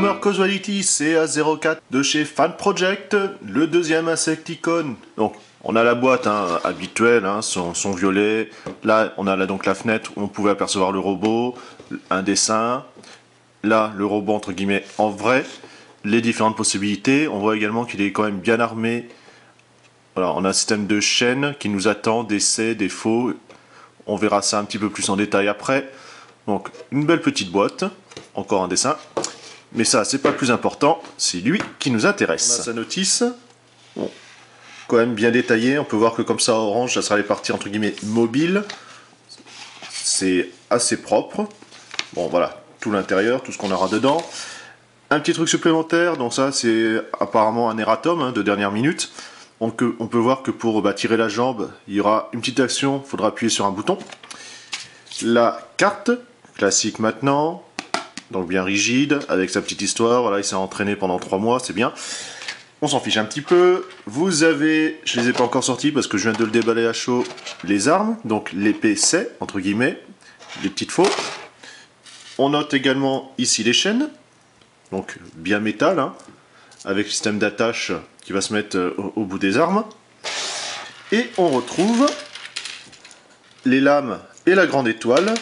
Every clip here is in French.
Farmer Casualty CA04 de chez Fan Project, le deuxième Insecticon. Donc on a la boîte habituelle, son violet. Là on a donc la fenêtre où on pouvait apercevoir le robot, un dessin. Là le robot entre guillemets en vrai, les différentes possibilités. On voit également qu'il est quand même bien armé. Voilà, on a un système de chaîne qui nous attend, d'essais, des faux. On verra ça un petit peu plus en détail après. Donc une belle petite boîte, encore un dessin. Mais ça, c'est pas le plus important, c'est lui qui nous intéresse. On a sa notice, bon, quand même bien détaillée. On peut voir que comme ça, orange, ça sera les parties entre guillemets mobiles. C'est assez propre. Bon, voilà, tout l'intérieur, tout ce qu'on aura dedans. Un petit truc supplémentaire, donc ça, c'est apparemment un erratum de dernière minute. Donc, on peut voir que pour tirer la jambe, il y aura une petite action, il faudra appuyer sur un bouton. La carte, classique maintenant. Donc bien rigide, avec sa petite histoire, voilà, il s'est entraîné pendant 3 mois, c'est bien. On s'en fiche un petit peu. Vous avez, je les ai pas encore sortis parce que je viens de le déballer à chaud, les armes, donc l'épée c'est, entre guillemets, les petites faux. On note également ici les chaînes, donc bien métal, avec le système d'attache qui va se mettre au bout des armes. Et on retrouve les lames et la grande étoile,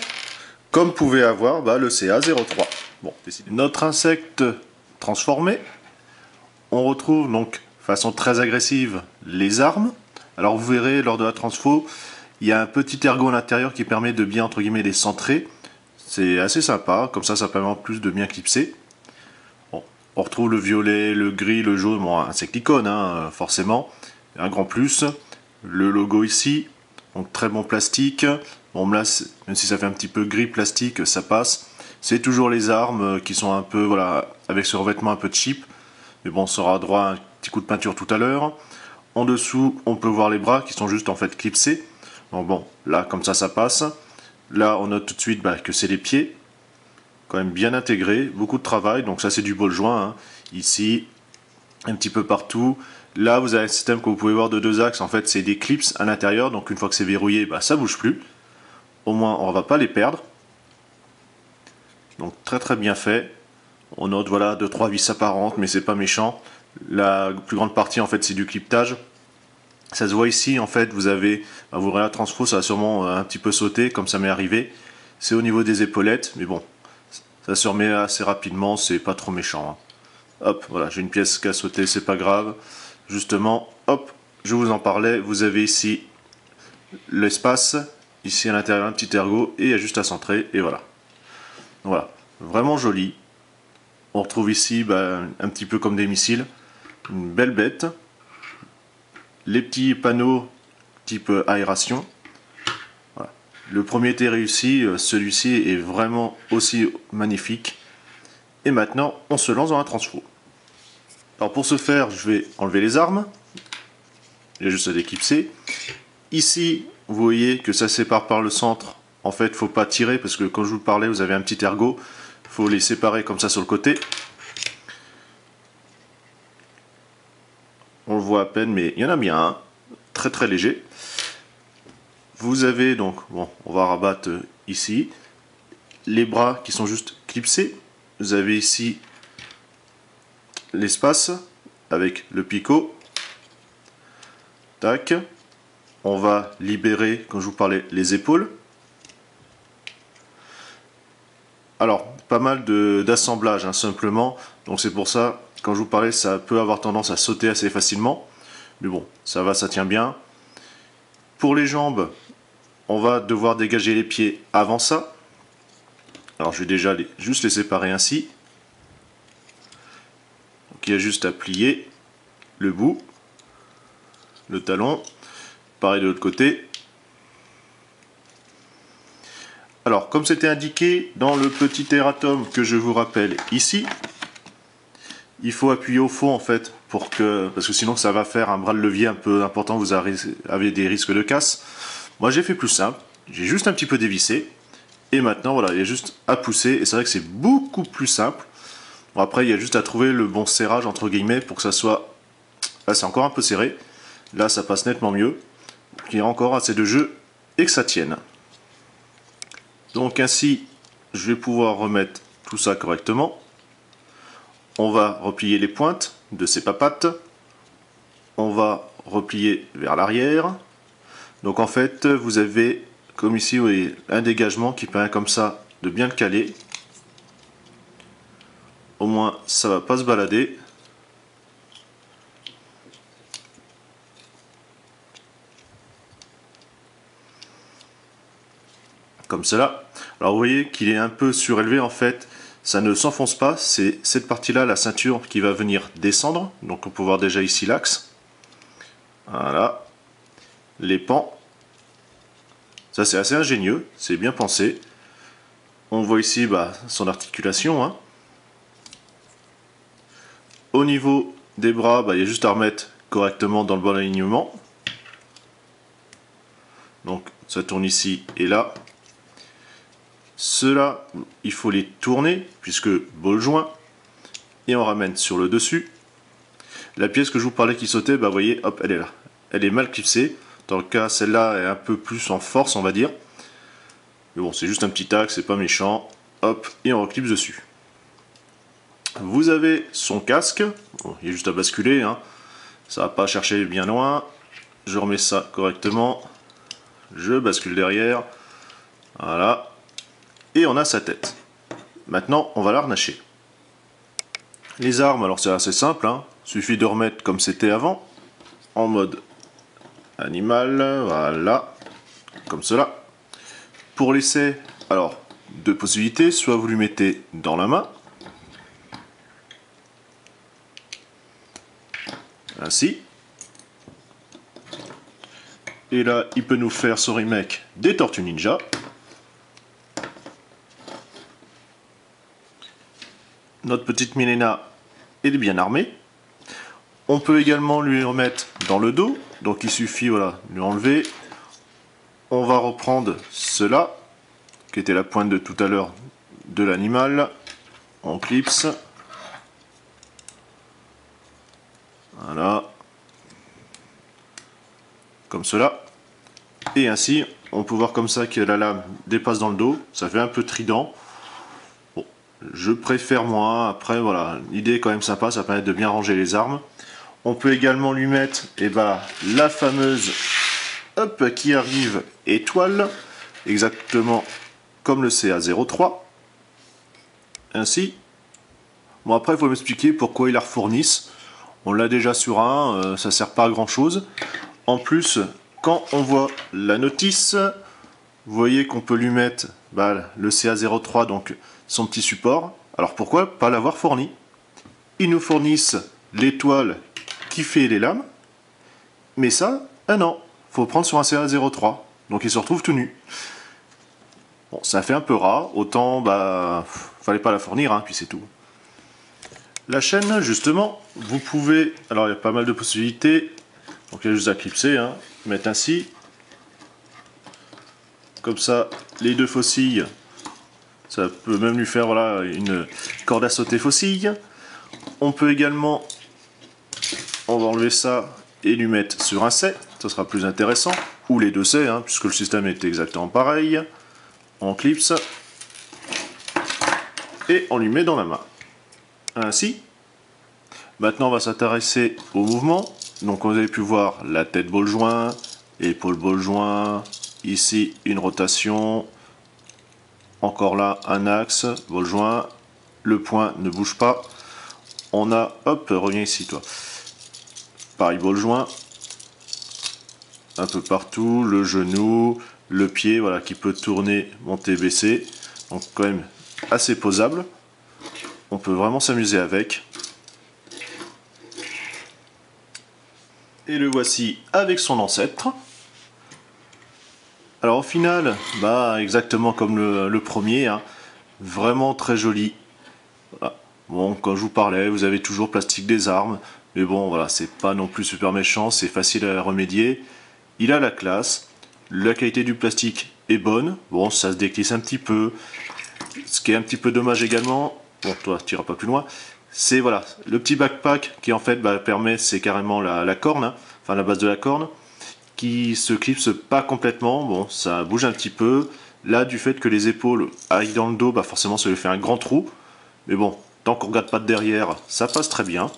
comme pouvait avoir le CA03. Bon, notre insecte transformé, on retrouve donc façon très agressive les armes. Alors vous verrez lors de la transfo, il y a un petit ergot à l'intérieur qui permet de bien entre guillemets les centrer. C'est assez sympa, comme ça permet en plus de bien clipser. Bon, on retrouve le violet, le gris, le jaune, bon, Insecticon forcément, un grand plus. Le logo ici, donc très bon plastique. Bon là, même si ça fait un petit peu gris plastique, ça passe. C'est toujours les armes qui sont un peu, voilà, avec ce revêtement un peu cheap. Mais bon, on aura droit à un petit coup de peinture tout à l'heure. En dessous, on peut voir les bras qui sont juste en fait clipsés. Donc bon, là, comme ça passe. Là, on note tout de suite que c'est les pieds. Quand même bien intégré, beaucoup de travail. Donc ça, c'est du ball joint. Ici, un petit peu partout. Là, vous avez un système que vous pouvez voir de 2 axes. En fait, c'est des clips à l'intérieur. Donc une fois que c'est verrouillé, ça bouge plus. Au moins, on ne va pas les perdre. Donc très bien fait. On note voilà 2-3 vis apparentes, mais c'est pas méchant. La plus grande partie en fait c'est du cliptage. Ça se voit ici en fait, vous avez, vous verrez la transfo, ça va sûrement un petit peu sauter comme ça m'est arrivé. C'est au niveau des épaulettes, mais bon, ça se remet assez rapidement, c'est pas trop méchant. Hop, voilà, j'ai une pièce qui a sauté, c'est pas grave. Justement, hop, je vous en parlais, vous avez ici l'espace, ici à l'intérieur un petit ergot, et il y a juste à centrer, et voilà. Voilà, vraiment joli. On retrouve ici un petit peu comme des missiles, une belle bête. Les petits panneaux type aération. Voilà. Le premier était réussi, celui-ci est vraiment aussi magnifique. Et maintenant, on se lance dans la transfo. Alors pour ce faire, je vais enlever les armes. Il y a juste à déclipser. Ici, vous voyez que ça sépare par le centre. En fait, il ne faut pas tirer parce que quand je vous parlais, vous avez un petit ergot. Il faut les séparer comme ça sur le côté. On le voit à peine, mais il y en a bien un. Très léger. Vous avez donc, bon, on va rabattre ici. Les bras qui sont juste clipsés. Vous avez ici l'espace avec le picot. Tac. On va libérer, comme je vous parlais, les épaules. Alors, pas mal d'assemblage, simplement. Donc c'est pour ça, quand je vous parlais, ça peut avoir tendance à sauter assez facilement. Mais bon, ça va, ça tient bien. Pour les jambes, on va devoir dégager les pieds avant ça. Alors je vais déjà juste les séparer ainsi. Donc il y a juste à plier le bout, le talon. Pareil de l'autre côté. Alors, comme c'était indiqué dans le petit erratum que je vous rappelle ici, il faut appuyer au fond en fait, parce que sinon ça va faire un bras de levier un peu important, vous avez des risques de casse. Moi j'ai fait plus simple, j'ai juste un petit peu dévissé, et maintenant voilà, il y a juste à pousser, et c'est vrai que c'est beaucoup plus simple. Bon, après il y a juste à trouver le bon serrage entre guillemets pour que ça soit... Là c'est encore un peu serré, là ça passe nettement mieux, qu'il y ait encore assez de jeu et que ça tienne. Donc ainsi, je vais pouvoir remettre tout ça correctement. on va replier les pointes de ces papates. On va replier vers l'arrière. Donc en fait, vous avez, comme ici, vous voyez, un dégagement qui permet comme ça de bien le caler. Au moins, ça va pas se balader. Comme cela. Alors vous voyez qu'il est un peu surélevé en fait, ça ne s'enfonce pas, c'est cette partie-là, la ceinture, qui va venir descendre. Donc on peut voir déjà ici l'axe. Voilà. Les pans. Ça c'est assez ingénieux, c'est bien pensé. On voit ici son articulation. Hein. Au niveau des bras, il y a juste à remettre correctement dans le bon alignement. Donc ça tourne ici et là. Ceux-là, il faut les tourner, puisque ball joint, et on ramène sur le dessus. La pièce que je vous parlais qui sautait, vous voyez, hop, elle est là. Elle est mal clipsée. Dans le cas, celle-là est un peu plus en force, on va dire. Mais bon, c'est juste un petit axe, c'est pas méchant. Hop, et on reclipse dessus. Vous avez son casque. Bon, il est juste à basculer, hein. Ça va pas chercher bien loin. Je remets ça correctement. Je bascule derrière. Voilà. Et on a sa tête. Maintenant, on va la harnacher. Les armes, alors c'est assez simple, hein. Suffit de remettre comme c'était avant, en mode animal, voilà, comme cela. Pour l'essai, alors, deux possibilités, soit vous lui mettez dans la main, ainsi, et là, il peut nous faire son remake des Tortues Ninja. Notre petite Milena est bien armée. On peut également lui remettre dans le dos. Donc il suffit, voilà, de lui enlever. On va reprendre cela, qui était la pointe de tout à l'heure de l'animal. On clipse. Voilà. Comme cela. Et ainsi, on peut voir comme ça que la lame dépasse dans le dos. Ça fait un peu trident. Je préfère moi, après voilà, l'idée est quand même sympa, ça permet de bien ranger les armes. On peut également lui mettre la fameuse qui arrive étoile, exactement comme le CA03. Ainsi. Bon après il faut m'expliquer pourquoi ils la refournissent. On l'a déjà sur un, ça sert pas à grand chose. En plus, quand on voit la notice, vous voyez qu'on peut lui mettre le CA03, donc son petit support. Alors pourquoi pas l'avoir fourni? Ils nous fournissent l'étoile qui fait les lames, mais ça, non, faut prendre sur un CA03, donc il se retrouve tout nu. Bon, ça fait un peu ras, autant, fallait pas la fournir, hein, puis c'est tout. La chaîne, justement, vous pouvez, alors il y a pas mal de possibilités, donc il y a juste à clipser, hein, mettre ainsi, comme ça, les deux faucilles. Ça peut même lui faire voilà, une corde à sauter faucille. On peut également, on va enlever ça et lui mettre sur un C, ça sera plus intéressant. Ou les deux C, hein, puisque le système est exactement pareil. On clipse. Et on lui met dans la main. Ainsi. Maintenant on va s'intéresser au mouvement. Donc vous avez pu voir la tête ball joint, épaule ball joint, ici une rotation. Encore là, un axe, ball joint, le point ne bouge pas. On a, hop, reviens ici toi. Pareil, ball joint, un peu partout, le genou, le pied, voilà, qui peut tourner, monter, baisser. Donc quand même assez posable. On peut vraiment s'amuser avec. Et le voici avec son ancêtre. Alors au final, exactement comme le premier, hein, vraiment très joli. Voilà. Bon, quand je vous parlais, vous avez toujours plastique des armes, mais bon, voilà, c'est pas non plus super méchant, c'est facile à remédier. Il a la classe, la qualité du plastique est bonne, bon, ça se déglisse un petit peu. Ce qui est un petit peu dommage également, bon, toi, tu iras pas plus loin, c'est voilà, le petit backpack qui en fait permet, c'est carrément la corne, hein, enfin la base de la corne, qui se clipse pas complètement, bon ça bouge un petit peu, là du fait que les épaules aillent dans le dos, forcément ça lui fait un grand trou, mais bon, Tant qu'on ne regarde pas de derrière, ça passe très bien.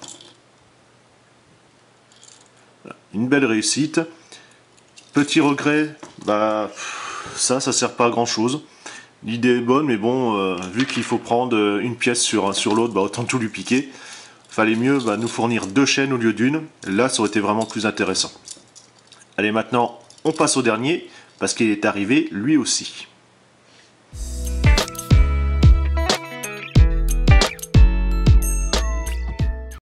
Une belle réussite. Petit regret, bah ça sert pas à grand chose. L'idée est bonne, mais bon, vu qu'il faut prendre une pièce sur l'autre, bah autant tout lui piquer. Fallait mieux nous fournir 2 chaînes au lieu d'une. Là, ça aurait été vraiment plus intéressant. Allez, maintenant, on passe au dernier, parce qu'il est arrivé lui aussi.